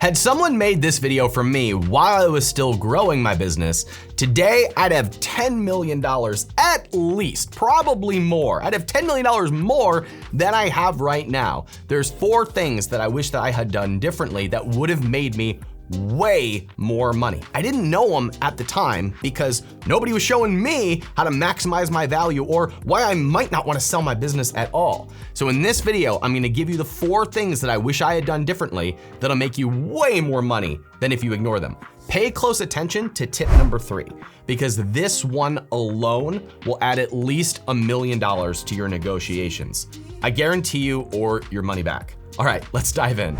Had someone made this video for me while I was still growing my business, today I'd have $10 million at least, probably more. I'd have $10 million more than I have right now. There's 4 things that I wish that I had done differently that would have made me way more money. I didn't know them at the time because nobody was showing me how to maximize my value or why I might not want to sell my business at all. So in this video, I'm gonna give you the 4 things that I wish I had done differently that'll make you way more money than if you ignore them. Pay close attention to tip number 3, because this one alone will add at least $1 million to your negotiations. I guarantee you, or your money back. All right, let's dive in.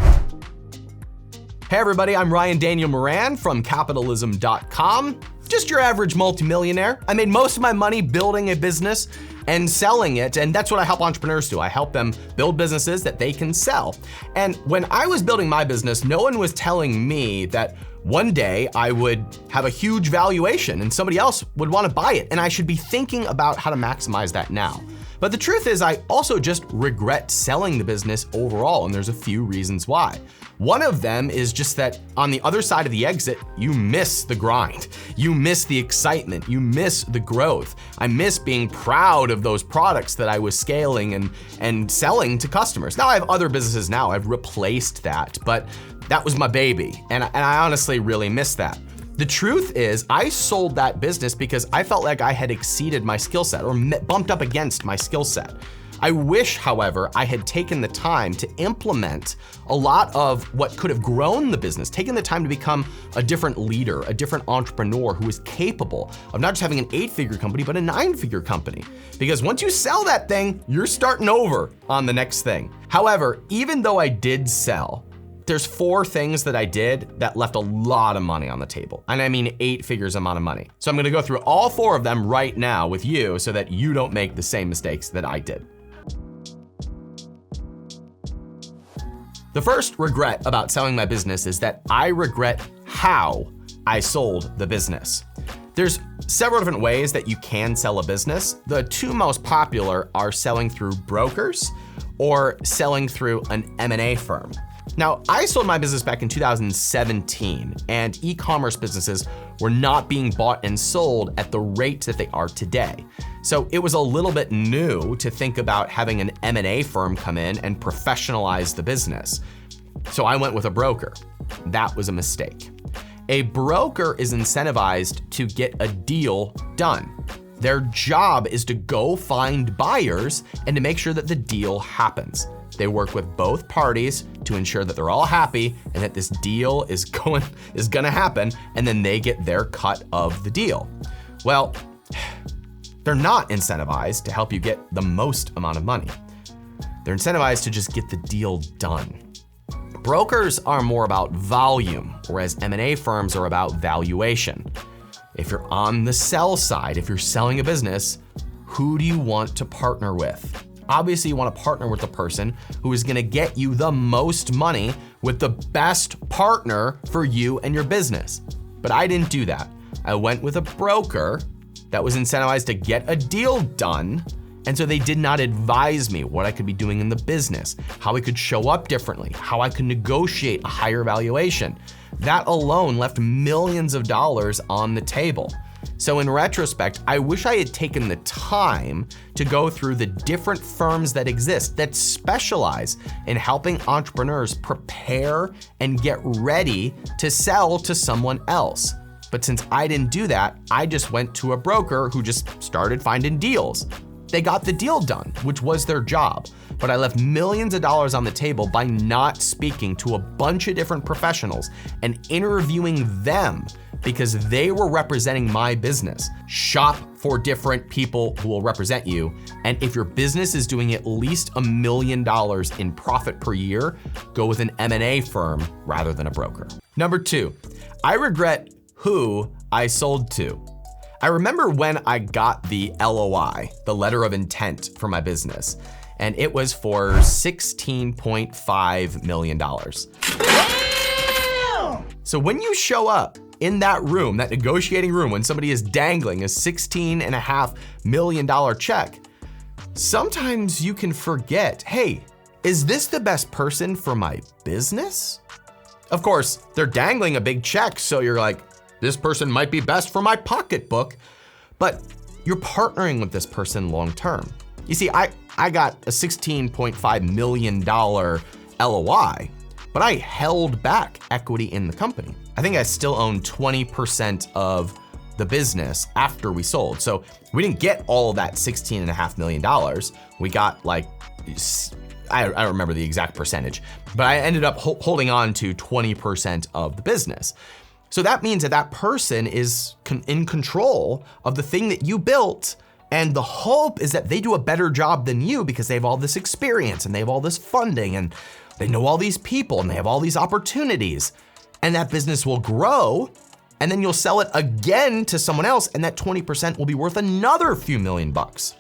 Hey everybody, I'm Ryan Daniel Moran from capitalism.com. Just your average multimillionaire. I made most of my money building a business and selling it, and that's what I help entrepreneurs do. I help them build businesses that they can sell. And when I was building my business, no one was telling me that one day I would have a huge valuation and somebody else would want to buy it, and I should be thinking about how to maximize that now. But the truth is, I also just regret selling the business overall, and there's a few reasons why. One of them is just that on the other side of the exit, you miss the grind. You miss the excitement. You miss the growth. I miss being proud of those products that I was scaling and selling to customers. Now I have other businesses now. I've replaced that, but that was my baby. And I honestly really miss that. The truth is, I sold that business because I felt like I had exceeded my skill set or bumped up against my skill set. I wish, however, I had taken the time to implement a lot of what could have grown the business, taken the time to become a different leader, a different entrepreneur who is capable of not just having an 8-figure company, but a 9-figure company. Because once you sell that thing, you're starting over on the next thing. However, even though I did sell, there's 4 things that I did that left a lot of money on the table. And I mean 8 figures amount of money. So I'm gonna go through all 4 of them right now with you so that you don't make the same mistakes that I did. The first regret about selling my business is that I regret how I sold the business. There's several different ways that you can sell a business. The 2 most popular are selling through brokers or selling through an M&A firm. Now, I sold my business back in 2017, and e-commerce businesses were not being bought and sold at the rate that they are today. So it was a little bit new to think about having an M&A firm come in and professionalize the business. So I went with a broker. That was a mistake. A broker is incentivized to get a deal done. Their job is to go find buyers and to make sure that the deal happens. They work with both parties to ensure that they're all happy and that this deal is gonna happen, and then they get their cut of the deal. Well, they're not incentivized to help you get the most amount of money. They're incentivized to just get the deal done. Brokers are more about volume, whereas M&A firms are about valuation. If you're on the sell side, if you're selling a business, who do you want to partner with? Obviously, you want to partner with the person who is gonna get you the most money with the best partner for you and your business. But I didn't do that. I went with a broker that was incentivized to get a deal done, and so they did not advise me what I could be doing in the business, how I could show up differently, how I could negotiate a higher valuation. That alone left millions of dollars on the table. So in retrospect, I wish I had taken the time to go through the different firms that exist that specialize in helping entrepreneurs prepare and get ready to sell to someone else. But since I didn't do that, I just went to a broker who just started finding deals. They got the deal done, which was their job. But I left millions of dollars on the table by not speaking to a bunch of different professionals and interviewing them because they were representing my business. Shop for different people who will represent you. And if your business is doing at least $1 million in profit per year, go with an M&A firm rather than a broker. Number 2, I regret who I sold to. I remember when I got the LOI, the letter of intent for my business, and it was for $16.5 million. So when you show up in that room, that negotiating room, when somebody is dangling a $16.5 million check, sometimes you can forget, hey, is this the best person for my business? Of course, they're dangling a big check, so you're like, this person might be best for my pocketbook, but you're partnering with this person long term. You see, I got a $16.5 million LOI, but I held back equity in the company. I think I still own 20% of the business after we sold. So we didn't get all of that $16.5 million. We got like, I don't remember the exact percentage, but I ended up holding on to 20% of the business. So that means that that person is in control of the thing that you built, and the hope is that they do a better job than you because they have all this experience and they have all this funding and they know all these people and they have all these opportunities, and that business will grow, and then you'll sell it again to someone else, and that 20% will be worth another few million bucks.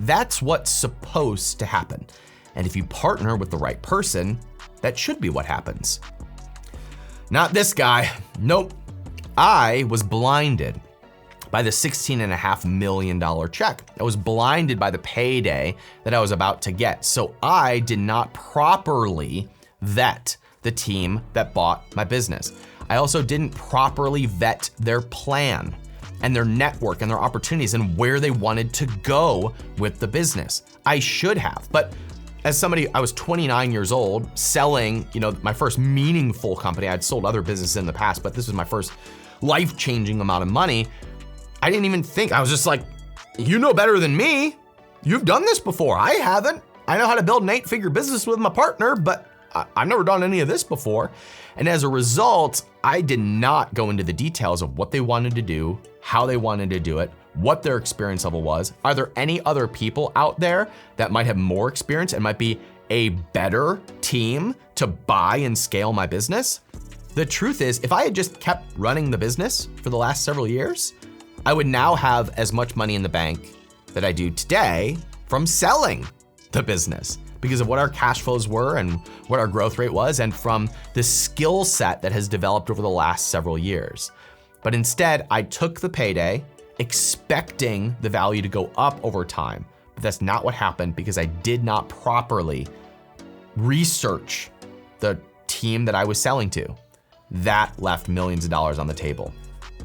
That's what's supposed to happen. And if you partner with the right person, that should be what happens. Not this guy. Nope. I was blinded by the $16.5 million check. I was blinded by the payday that I was about to get. So I did not properly vet the team that bought my business. I also didn't properly vet their plan and their network and their opportunities and where they wanted to go with the business. I should have, but as somebody, I was 29 years old, selling, my first meaningful company. I'd sold other businesses in the past, but this was my first life-changing amount of money. I didn't even think, I was just like, you know better than me. You've done this before. I haven't. I know how to build an 8-figure business with my partner, but I've never done any of this before. And as a result, I did not go into the details of what they wanted to do, how they wanted to do it, what their experience level was. Are there any other people out there that might have more experience and might be a better team to buy and scale my business? The truth is, if I had just kept running the business for the last several years, I would now have as much money in the bank that I do today from selling the business because of what our cash flows were and what our growth rate was, and from the skill set that has developed over the last several years. But instead, I took the payday expecting the value to go up over time. But that's not what happened because I did not properly research the team that I was selling to. That left millions of dollars on the table.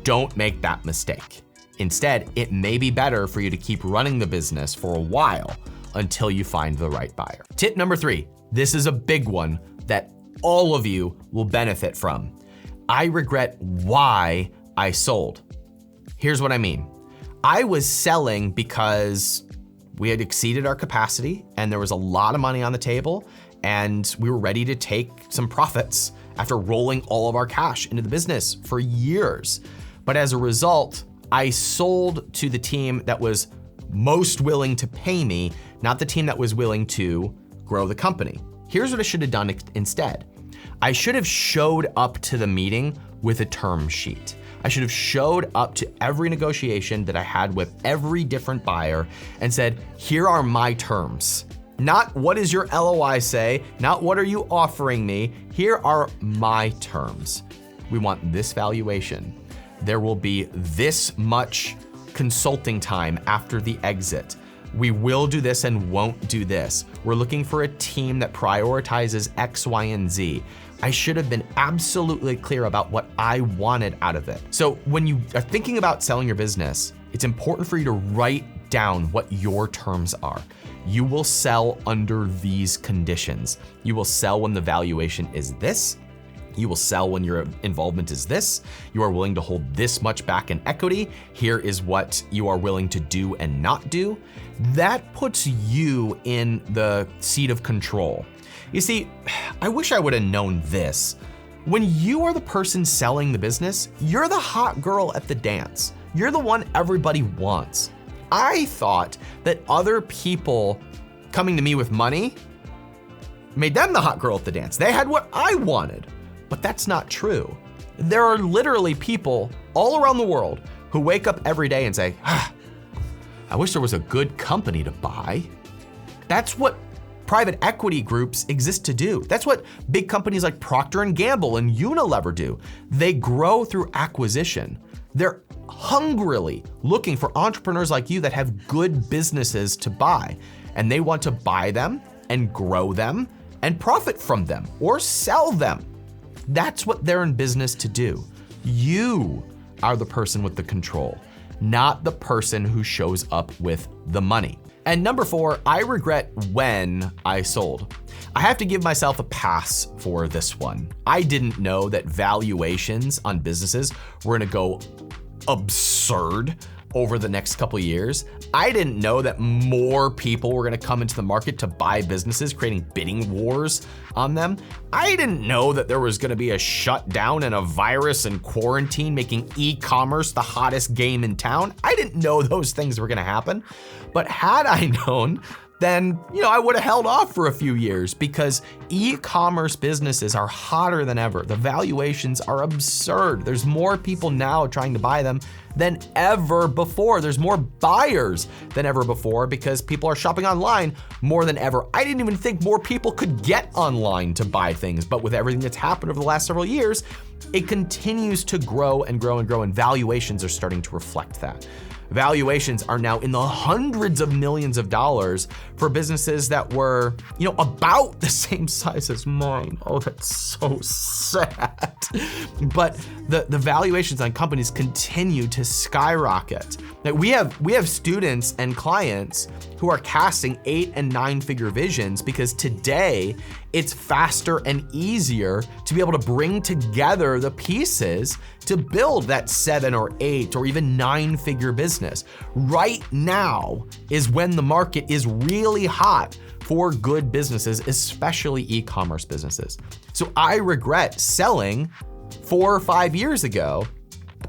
Don't make that mistake. Instead, it may be better for you to keep running the business for a while until you find the right buyer. Tip number 3, this is a big one that all of you will benefit from. I regret why I sold. Here's what I mean. I was selling because we had exceeded our capacity and there was a lot of money on the table, and we were ready to take some profits after rolling all of our cash into the business for years. But as a result, I sold to the team that was most willing to pay me, not the team that was willing to grow the company. Here's what I should have done instead. I should have showed up to the meeting with a term sheet. I should have showed up to every negotiation that I had with every different buyer and said, here are my terms. Not what does your LOI say, not what are you offering me, here are my terms. We want this valuation. There will be this much consulting time after the exit. We will do this and won't do this. We're looking for a team that prioritizes X, Y, and Z. I should have been absolutely clear about what I wanted out of it. So when you are thinking about selling your business, it's important for you to write down what your terms are. You will sell under these conditions. You will sell when the valuation is this. You will sell when your involvement is this. You are willing to hold this much back in equity. Here is what you are willing to do and not do. That puts you in the seat of control. You see, I wish I would have known this. When you are the person selling the business, you're the hot girl at the dance. You're the one everybody wants. I thought that other people coming to me with money made them the hot girl at the dance. They had what I wanted. But that's not true. There are literally people all around the world who wake up every day and say, I wish there was a good company to buy. That's what private equity groups exist to do. That's what big companies like Procter & Gamble and Unilever do. They grow through acquisition. They're hungrily looking for entrepreneurs like you that have good businesses to buy, and they want to buy them and grow them and profit from them or sell them. That's what they're in business to do. You are the person with the control, not the person who shows up with the money. And number 4, I regret when I sold. I have to give myself a pass for this one. I didn't know that valuations on businesses were gonna go absurd over the next couple of years. I didn't know that more people were gonna come into the market to buy businesses, creating bidding wars on them. I didn't know that there was gonna be a shutdown and a virus and quarantine making e-commerce the hottest game in town. I didn't know those things were gonna happen. But had I known, then I would have held off for a few years, because e-commerce businesses are hotter than ever. The valuations are absurd. There's more people now trying to buy them than ever before. There's more buyers than ever before because people are shopping online more than ever. I didn't even think more people could get online to buy things, but with everything that's happened over the last several years, it continues to grow and grow and grow, and valuations are starting to reflect that. Valuations are now in the hundreds of millions of dollars for businesses that were, about the same size as mine. Oh, that's so sad. But the valuations on companies continue to skyrocket. Like we have students and clients who are casting 8 and 9 figure visions because today it's faster and easier to be able to bring together the pieces to build that 7 or 8 or even 9 figure business. Right now is when the market is really hot for good businesses, especially e-commerce businesses. So I regret selling 4 or 5 years ago,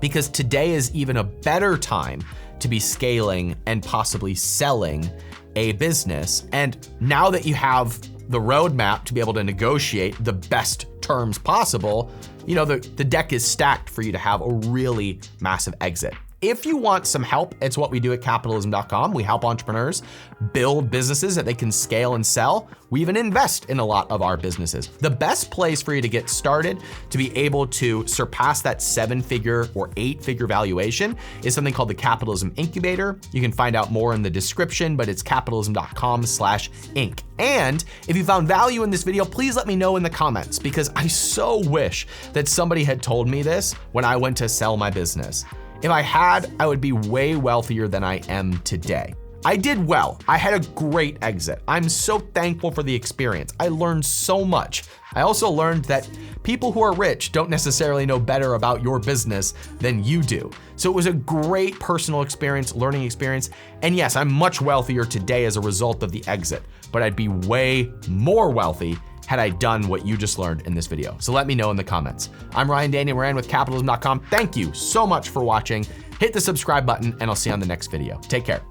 because today is even a better time to be scaling and possibly selling a business. And now that you have the roadmap to be able to negotiate the best terms possible, the deck is stacked for you to have a really massive exit. If you want some help, it's what we do at capitalism.com. We help entrepreneurs build businesses that they can scale and sell. We even invest in a lot of our businesses. The best place for you to get started to be able to surpass that 7-figure or 8-figure valuation is something called the Capitalism Incubator. You can find out more in the description, but it's capitalism.com/inc. And if you found value in this video, please let me know in the comments, because I so wish that somebody had told me this when I went to sell my business. If I had, I would be way wealthier than I am today. I did well. I had a great exit. I'm so thankful for the experience. I learned so much. I also learned that people who are rich don't necessarily know better about your business than you do. So it was a great personal experience, learning experience. And yes, I'm much wealthier today as a result of the exit, but I'd be way more wealthy had I done what you just learned in this video. So let me know in the comments. I'm Ryan Daniel Moran with capitalism.com. Thank you so much for watching. Hit the subscribe button and I'll see you on the next video. Take care.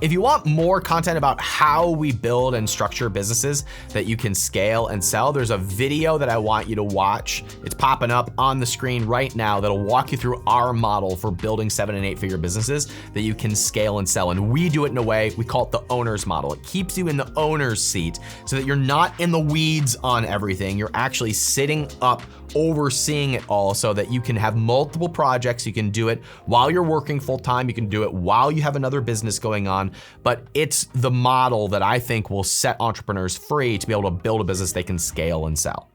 If you want more content about how we build and structure businesses that you can scale and sell, there's a video that I want you to watch. It's popping up on the screen right now that'll walk you through our model for building 7 and 8 figure businesses that you can scale and sell. And we do it in a way, we call it the owner's model. It keeps you in the owner's seat so that you're not in the weeds on everything. You're actually sitting up, overseeing it all, so that you can have multiple projects. You can do it while you're working full time. You can do it while you have another business going on. But it's the model that I think will set entrepreneurs free to be able to build a business they can scale and sell.